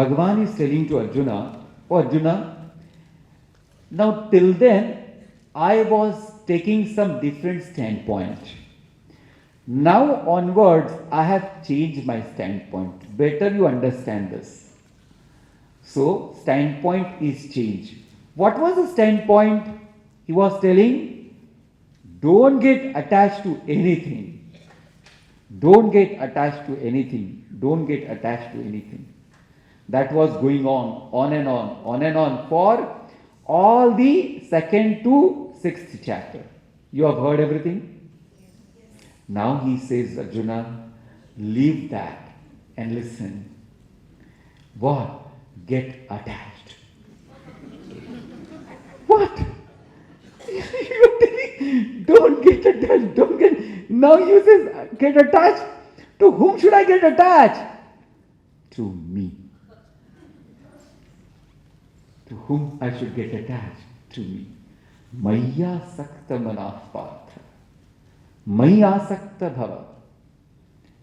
Bhagavan is telling to Arjuna, "Oh Arjuna, now till then I was taking some different standpoint. Now onwards I have changed my standpoint. Better you understand this." So standpoint is changed. What was the standpoint? He was telling, don't get attached to anything. Don't get attached to anything. Don't get attached to anything. That was going on and on for all the 2nd to 6th chapter. You have heard everything? Now he says, Arjuna, leave that and listen. What? Get attached. What? You're telling, don't get attached, don't get. Now you say, get attached. To whom should I get attached? To me. To whom I should get attached? To me. Maya sakta manah partha. Maya sakta bhava.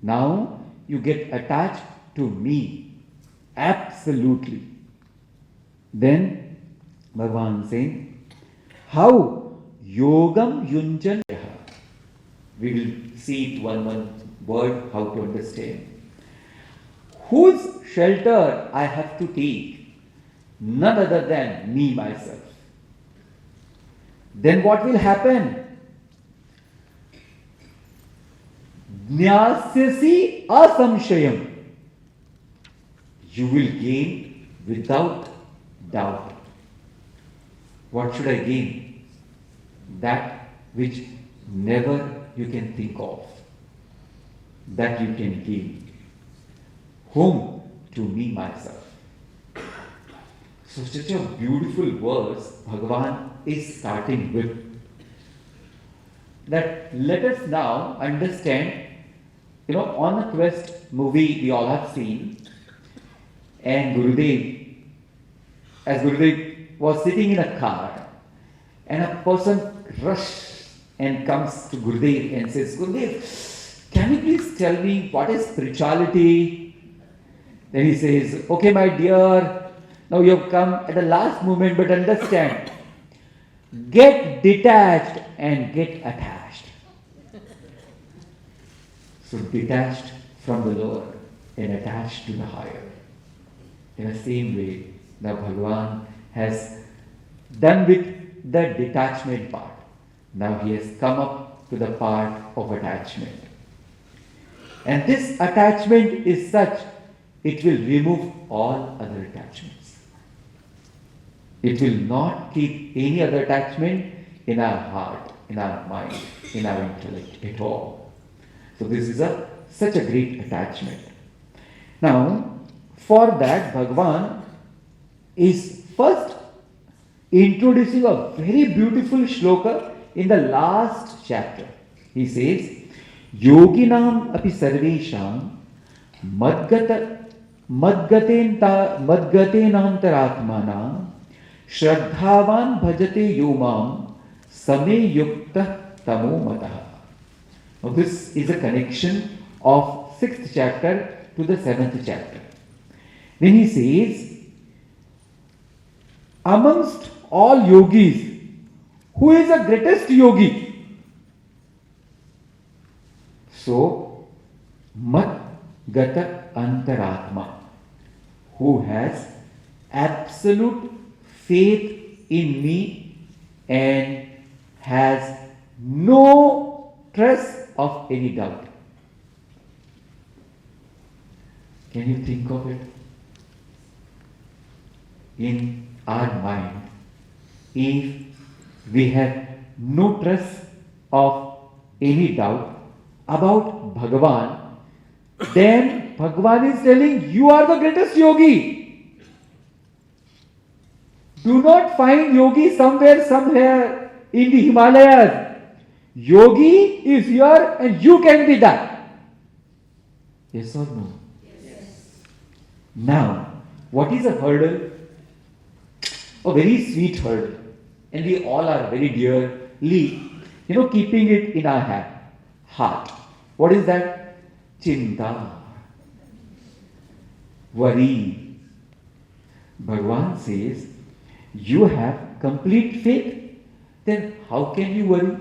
Now you get attached to me. Absolutely. Then Bhagavan saying, how yogam yunjan. We will see it one word how to understand. Whose shelter I have to take? None other than me, myself. Then what will happen? Jnasyasi asamshayam. You will gain without doubt. What should I gain? That which never you can think of. That you can gain. Whom? To me, myself. So such a beautiful verse Bhagavan is starting with. That let us now understand, on the Quest movie we all have seen, and Gurudev was sitting in a car, and a person rushes and comes to Gurudev and says, Gurudev, can you please tell me what is spirituality? Then he says, okay my dear, now you have come at the last moment, but understand, get detached and get attached. So detached from the lower and attached to the higher. In the same way, now Bhagavan has done with the detachment part. Now he has come up to the part of attachment. And this attachment is such, it will remove all other attachments. It will not keep any other attachment in our heart, in our mind, in our intellect at all. So this is such a great attachment. Now, for that, Bhagavan is first introducing a very beautiful shloka in the last chapter. He says, Yoginam api sarvesham madgatenantaratmana Shraddhavan bhajate yomam same yukta tamo mataha. Now this is a connection of 6th chapter to the 7th chapter. Then he says, amongst all yogis, who is the greatest yogi? So, mat gata antaratma, who has absolute faith in me and has no trace of any doubt. Can you think of it? In our mind, if we have no trace of any doubt about Bhagavan, then Bhagavan is telling, you are the greatest yogi. Do not find yogi somewhere in the Himalayas. Yogi is here and you can be that. Yes or no? Yes. Now, what is a hurdle? A very sweet hurdle. And we all are very dearly, keeping it in our heart. What is that? Chinta. Worry. Bhagavan says, you have complete faith. Then how can you worry?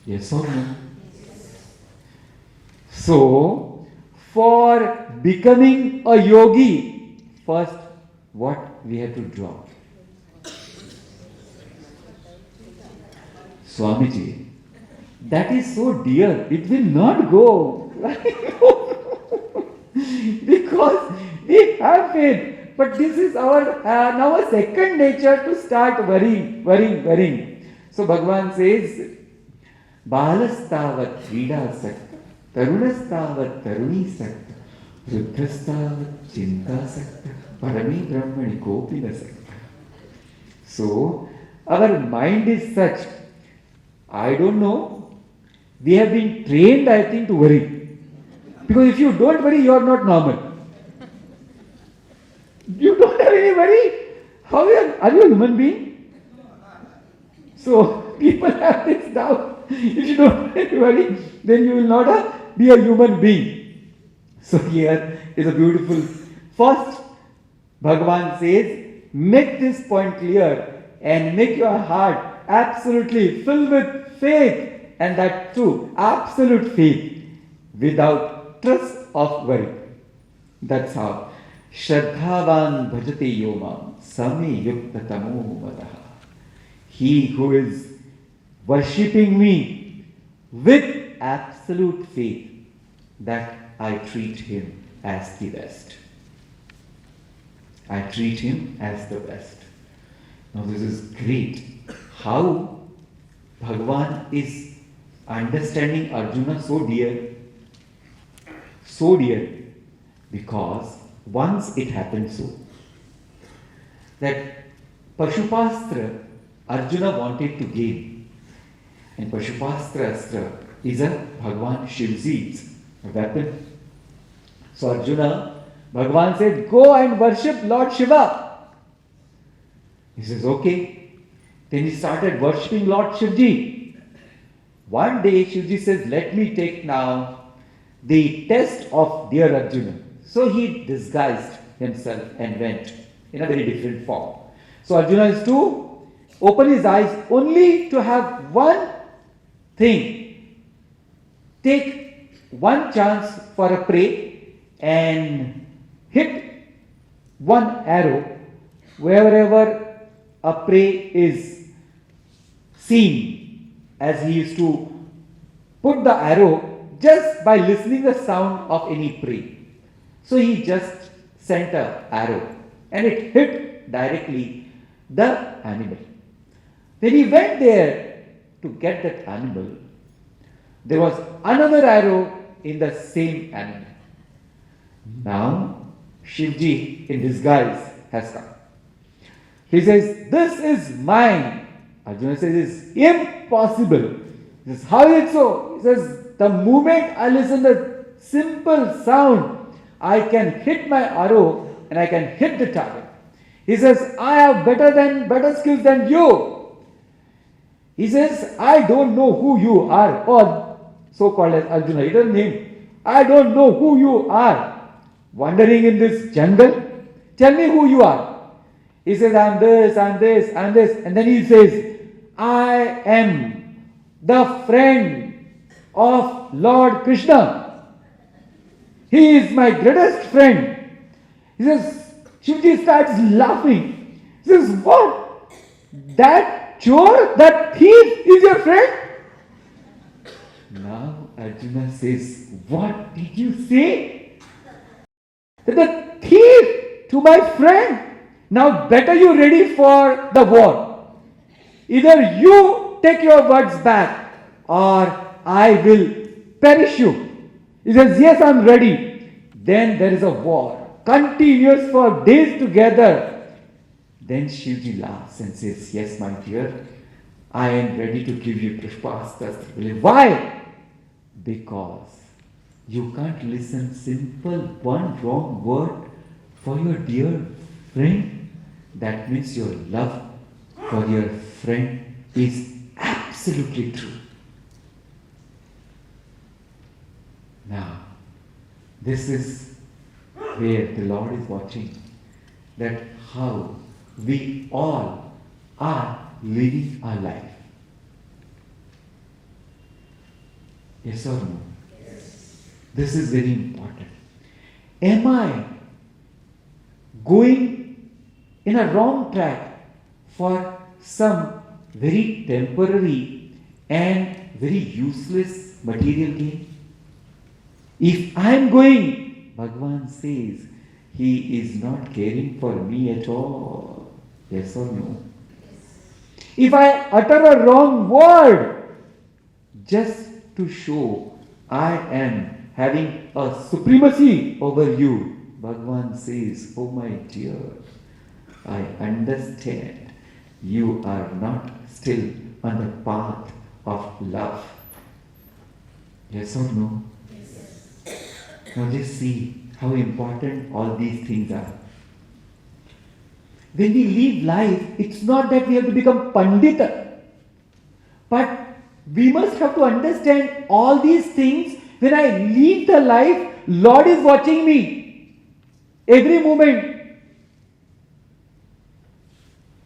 Yes or no? So, for becoming a yogi, first what we have to drop? Swamiji, that is so dear, it will not go. Because we have faith. But this is our now a second nature to start worrying. So Bhagavan says, Balastavat Krida Sakta, Tarunastavat Taruni Sakta, Rudrastavat Chinta Sakta, Parami Brahmani Kopina Sakta. So, our mind is such, I don't know, we have been trained, I think, to worry. Because if you don't worry, you are not normal. You don't have any worry. Are you a human being? So, people have this doubt. If you don't have any worry, then you will not be a human being. So, here is a beautiful. First, Bhagavan says, make this point clear and make your heart absolutely filled with faith, and that too, absolute faith, without trust of worry. That's how. Shraddhavan bhajate yomam sami yukta tamo madaha. He who is worshipping me with absolute faith, that I treat him as the best. I treat him as the best. Now this is great. How Bhagavan is understanding Arjuna so dear. So dear. Because once it happened so, that Pashupastra Arjuna wanted to gain. And Pashupastra Astra is a Bhagavan Shivji's weapon. So Arjuna, Bhagavan said, go and worship Lord Shiva. He says, okay. Then he started worshipping Lord Shivji. One day Shivji says, let me take now the test of dear Arjuna. So he disguised himself and went in a very different form. So Arjuna is to open his eyes only to have one thing. Take one chance for a prey and hit one arrow wherever a prey is seen, as he used to put the arrow just by listening the sound of any prey. So he just sent an arrow and it hit directly the animal. When he went there to get that animal, there was another arrow in the same animal. Now Shivji in disguise has come. He says, this is mine. Arjuna says, it's impossible. He says, how is it so? He says, the moment I listen to the simple sound, I can hit my arrow and I can hit the target. He says, I have better skills than you. He says, I don't know who you are, or so-called as Arjuna. He doesn't name. I don't know who you are. Wandering in this jungle. Tell me who you are. He says, I'm this, I'm this, I'm this. And then he says, I am the friend of Lord Krishna. He is my greatest friend. He says, Shivji starts laughing. He says, what? That chore, that thief is your friend? Now Arjuna says, what did you say? That the thief to my friend. Now better you ready for the war. Either you take your words back or I will perish you. He says, yes, I'm ready. Then there is a war, continuous for days together. Then Shivji laughs and says, yes, my dear, I am ready to give you Pushpastra. Why? Because you can't listen simple one wrong word for your dear friend. That means your love for your friend is absolutely true. Now, this is where the Lord is watching. that how we all are living our life. Yes or no? Yes. This is very important. Am I going in a wrong track for some very temporary and very useless material gain? If I am going, Bhagavan says, he is not caring for me at all. Yes or no? If I utter a wrong word just to show I am having a supremacy over you, Bhagavan says, oh my dear, I understand you are not still on the path of love. Yes or no? Yes. Now just see how important all these things are. When we live life, it's not that we have to become Pandita, but we must have to understand all these things. When I live the life, Lord is watching me every moment.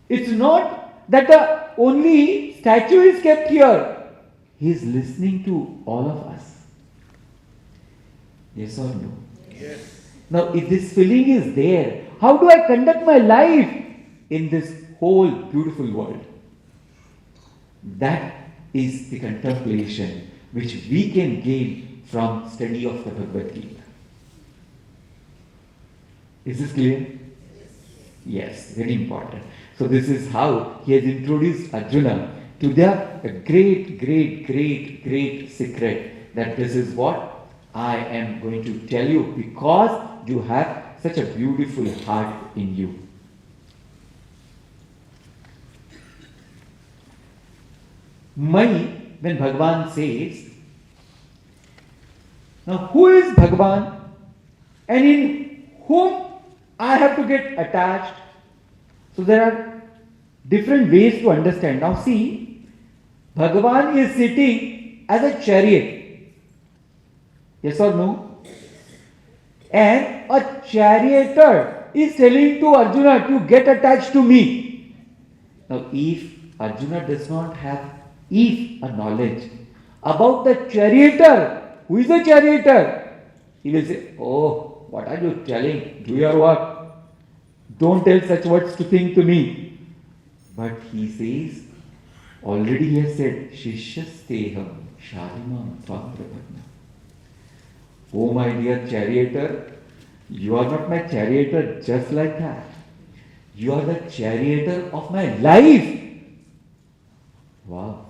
It's not that the only statue is kept here. He is listening to all of us. Yes or no? Yes. Now, if this feeling is there, how do I conduct my life in this whole beautiful world? That is the contemplation which we can gain from study of the Bhagavad Gita. Is this clear? Yes, very important. So this is how he has introduced Arjuna to the great secret that this is what I am going to tell you because you have such a beautiful heart in you. When Bhagavan says, now who is Bhagavan and in whom I have to get attached? So there are different ways to understand. Now see, Bhagavan is sitting as a chariot. Yes or no? And a charioteer is telling to Arjuna to get attached to me. Now if Arjuna does not have a knowledge about the charioteer, who is a charioteer, he will say, oh, what are you telling? Do your work. Don't tell such words to think to me. But he says, already he has said, Shishyasteham Shalimam Tvam Prapadna. Oh my dear charioteer, you are not my charioteer just like that. You are the charioteer of my life. Wow.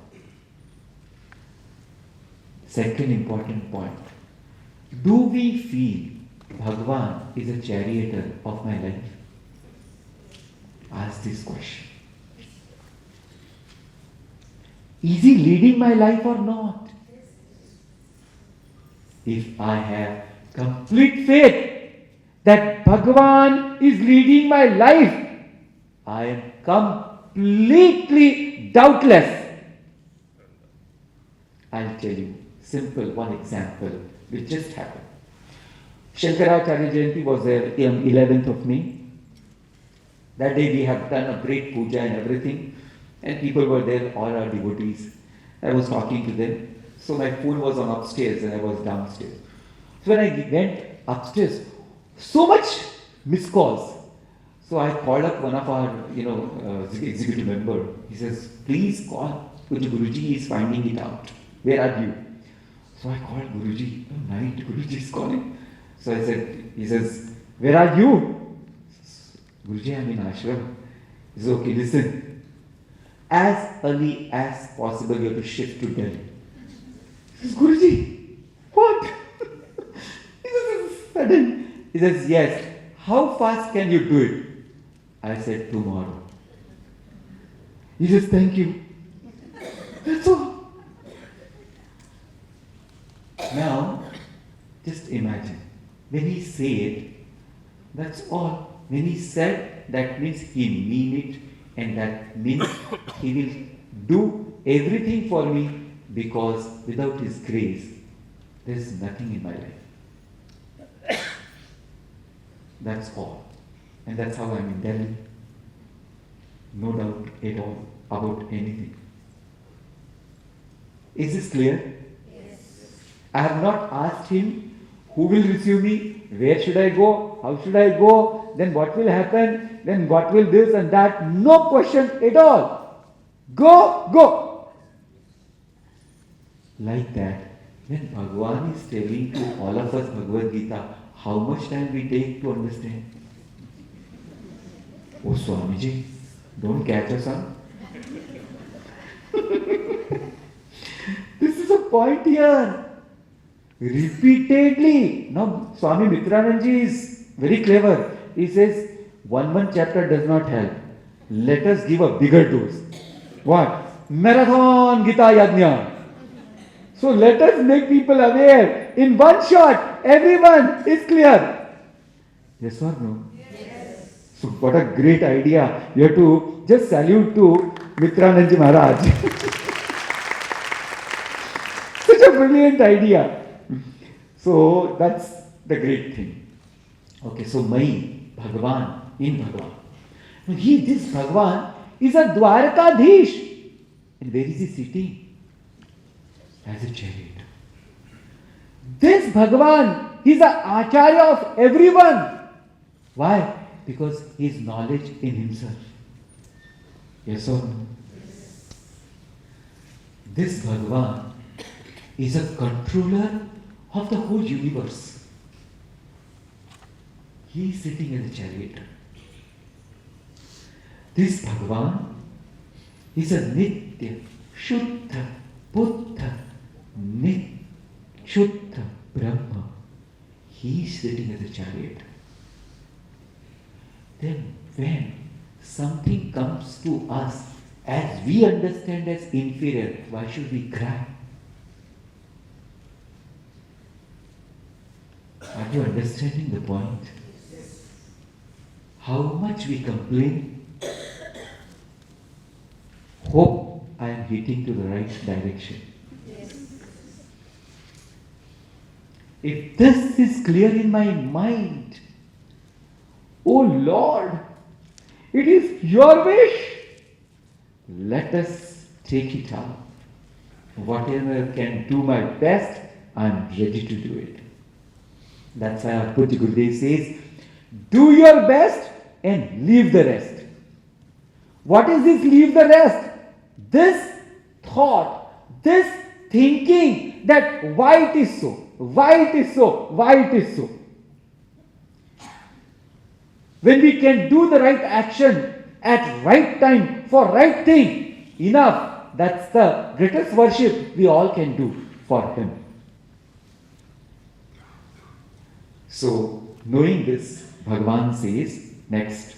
Second important point. Do we feel Bhagavan is a charioteer of my life? Ask this question. Is he leading my life or not? If I have complete faith that Bhagavan is leading my life, I am completely doubtless. I'll tell you simple one example which just happened. Shankaracharya Jayanti was there on 11th of May. That day we have done a great puja and everything, and people were there, all our devotees. I was talking to them. So my phone was on upstairs and I was downstairs. So when I went upstairs, so much missed calls. So I called up one of our, executive member. He says, please call. Guruji is finding it out. Where are you? So I called Guruji. Oh, night, Guruji is calling. So I said, he says, where are you? Guruji, I'm in ashram. He says, okay, listen. As early as possible, you have to shift to Delhi. He says, Guruji, what? He says, sudden. He says, yes. How fast can you do it? I said, tomorrow. He says, thank you. That's all. Now, just imagine. When he said, that's all. When he said, that means he mean it, and that means he will do everything for me, because without his grace, there is nothing in my life. That's all. And that's how I'm in Delhi. No doubt at all about anything. Is this clear? Yes. I have not asked him who will receive me, where should I go, how should I go, then what will happen, then what will this and that. No question at all. Go, go. Like that, when Bhagavan is telling to all of us Bhagavad Gita, how much time we take to understand? Oh Swamiji, don't catch us up. This is a point here. Repeatedly. Now Swami Mitranandaji is very clever. He says, one chapter does not help. Let us give a bigger dose. What? Marathon Gita Yagna. So let us make people aware. In one shot, everyone is clear. Yes or no? Yes. So what a great idea. You have to just salute to Mitranandaji Maharaj. Such a brilliant idea. So that's the great thing. Okay, so Mai, Bhagavan, in Bhagavan. Now this Bhagavan is a Dwarakadhish. And where is he sitting? As a chariot. This Bhagavan, he is the Acharya of everyone. Why? Because he is knowledge in himself. Yes or no? This Bhagavan is a controller of the whole universe. He is sitting in the chariot. This Bhagavan is a Nitya, Shuddha, Buddha, Nitya, Shuddha, Brahma. He is sitting in the chariot. Then when something comes to us as we understand as inferior, why should we cry? Are you understanding the point? How much we complain? Hope I am hitting to the right direction. If this is clear in my mind, oh Lord, it is your wish. Let us take it up. Whatever can do my best, I am ready to do it. That's why our Pujya Gurudev says, do your best and leave the rest. What is this leave the rest? This thought, this thinking that why it is so, why it is so, why it is so. When we can do the right action at right time for right thing, enough. That's the greatest worship we all can do for him. So, knowing this, Bhagavan says next,